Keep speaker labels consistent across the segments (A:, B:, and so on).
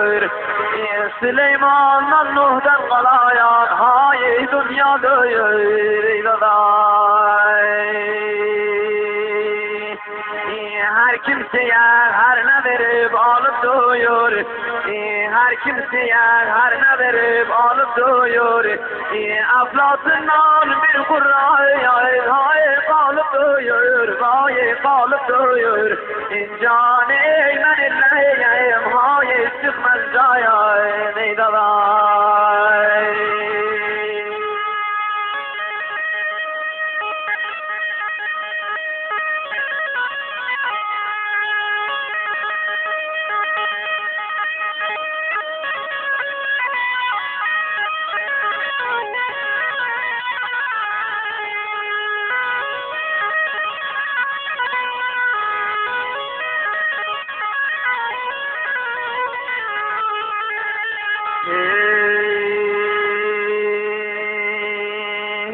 A: doyur. Süleyman'dan Nuh'dan kalayan hay dünya doyur ey daday. Her kimseye her ne verip alıp doyur. Her kimseye her ne verip alıp doyur. Aflatından bir kurrayı hay kalıp doyur. Hay kalıp doyur. Can eymen illeyim hay çıkmaz caya ey daday.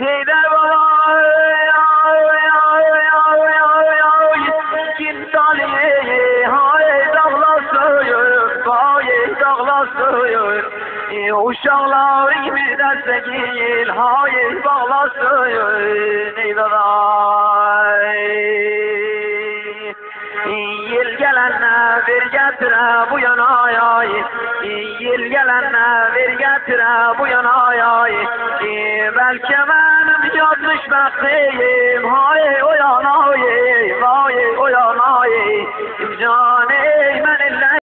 A: Heydar baba kim taliye hay dağlasıyor hay dağlasıyor uşaklar imiden segil hay bağlasıyor ey daday. Yel gelenle ver getire bu yana yay. Yel gelenle ver getire bu yana yay. Belki benim yazmış bekleyim hay o yana yay. Vay o yana yay. Can eymen